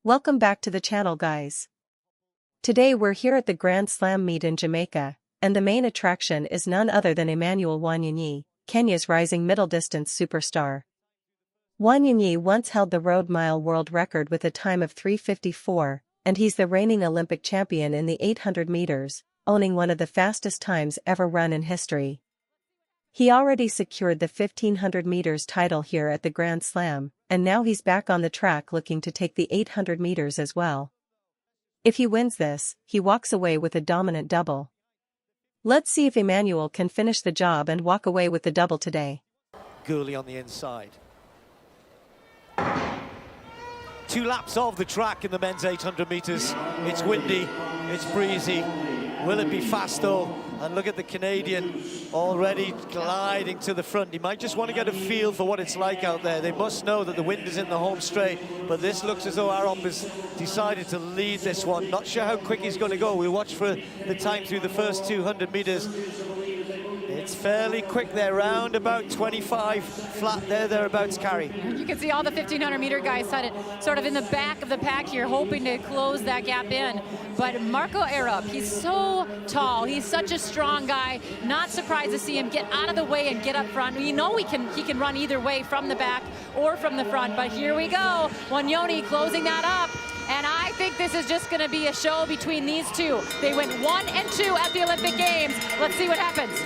Welcome back to the channel, guys. Today we're here at the Grand Slam meet in Jamaica, and the main attraction is none other than Emmanuel Wanyonyi, Kenya's rising middle-distance superstar. Wanyonyi once held the road mile world record with a time of 3:54, and he's the reigning Olympic champion in the 800 meters, owning one of the fastest times ever run in history. He already secured the 1500 meters title here at the Grand Slam, and now he's back on the track looking to take the 800 meters as well. If he wins this, he walks away with a dominant double. Let's see if Emmanuel can finish the job and walk away with the double today. Gourley on the inside. 2 laps of the track in the men's 800 meters. It's windy, it's breezy. Will it be fast though? And look at the Canadian already gliding to the front. He might just want to get a feel for what it's like out there. They must know that the wind is in the home straight, but this looks as though Arup has decided to lead this one. Not sure how quick he's going to go. We'll watch for the time through the first 200 meters. It's fairly quick there, round about 25 flat there, thereabouts, Carrie. You can see all the 1500 meter guys sort of in the back of the pack here, hoping to close that gap in. But Marco Arup, he's so tall, he's such a strong guy. Not surprised to see him get out of the way and get up front. You know he can run either way, from the back or from the front. But here we go, Wanyonyi closing that up. And I think this is just going to be a show between these two. They went 1 and 2 at the Olympic Games. Let's see what happens.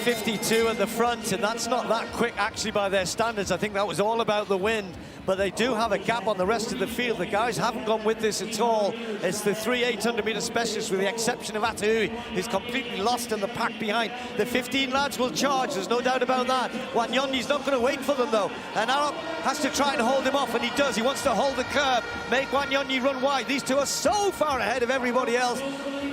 52 at the front, and that's not that quick actually by their standards. I think that was all about the wind, but they do have a gap on the rest of the field. The guys haven't gone with this at all. It's the 3 800 meter specialists, with the exception of Atui, who's completely lost in the pack behind. The 15 lads will charge, there's no doubt about that. Wanyonyi's not going to wait for them though, and Arup has to try and hold him off, and he does. He wants to hold the curve, make Wanyonyi run wide. These two are so far ahead of everybody else.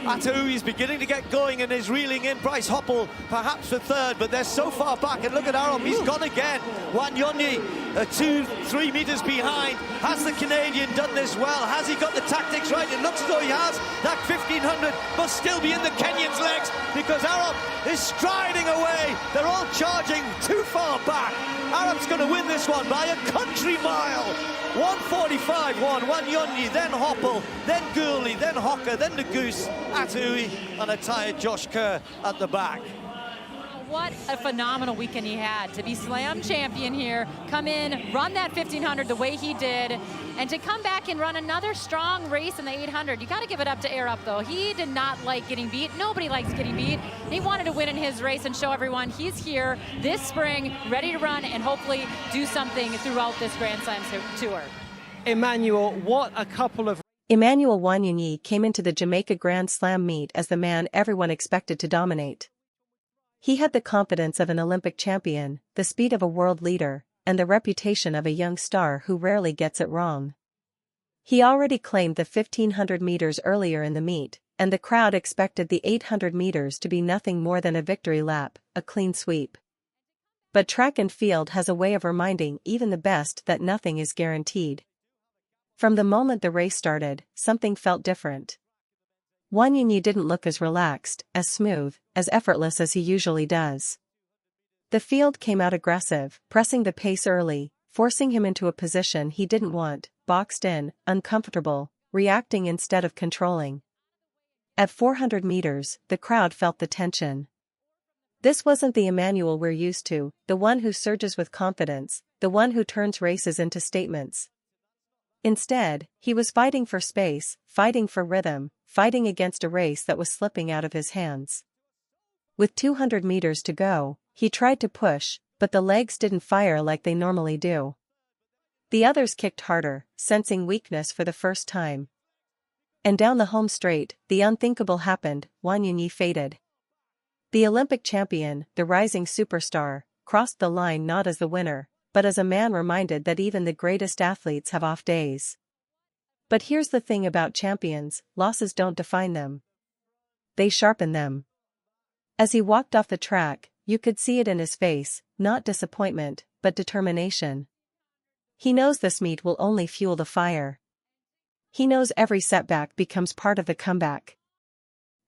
Atui is beginning to get going and is reeling in. Bryce Hoppel perhaps for third, but they're so far back, and look at Arup, he's gone again. Wanyonyi 2-3 meters behind. Has the Canadian done this well? Has he got the tactics right? It looks as though he has. That 1500 must still be in the Kenyan's legs, because Arup is striding away. They're all charging too far back. Arup's going to win this one by a country mile. 1:45.1, Wanyonyi, then Hoppel, then Gourley, then Hocker, then the Goose, Atui, and a tired Josh Kerr at the back. What a phenomenal weekend he had to be slam champion here, come in, run that 1500 the way he did, and to come back and run another strong race in the 800. You got to give it up to Arup though. He did not like getting beat. Nobody likes getting beat. He wanted to win in his race and show everyone he's here this spring, ready to run and hopefully do something throughout this Grand Slam tour. Emmanuel, what a couple of... Emmanuel Wanyonyi came into the Jamaica Grand Slam meet as the man everyone expected to dominate. He had the confidence of an Olympic champion, the speed of a world leader, and the reputation of a young star who rarely gets it wrong. He already claimed the 1500 meters earlier in the meet, and the crowd expected the 800 meters to be nothing more than a victory lap, a clean sweep. But track and field has a way of reminding even the best that nothing is guaranteed. From the moment the race started, something felt different. Wanyonyi didn't look as relaxed, as smooth, as effortless as he usually does. The field came out aggressive, pressing the pace early, forcing him into a position he didn't want, boxed in, uncomfortable, reacting instead of controlling. At 400 meters, the crowd felt the tension. This wasn't the Emmanuel we're used to, the one who surges with confidence, the one who turns races into statements. Instead, he was fighting for space, fighting for rhythm, fighting against a race that was slipping out of his hands. With 200 meters to go, he tried to push, but the legs didn't fire like they normally do. The others kicked harder, sensing weakness for the first time. And down the home straight, the unthinkable happened. Wanyonyi faded. The Olympic champion, the rising superstar, crossed the line not as the winner, but as a man reminded that even the greatest athletes have off days. But here's the thing about champions, losses don't define them. They sharpen them. As he walked off the track, you could see it in his face, not disappointment, but determination. He knows this meet will only fuel the fire. He knows every setback becomes part of the comeback.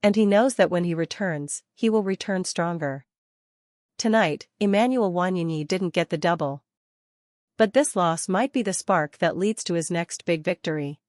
And he knows that when he returns, he will return stronger. Tonight, Emmanuel Wanyonyi didn't get the double. But this loss might be the spark that leads to his next big victory.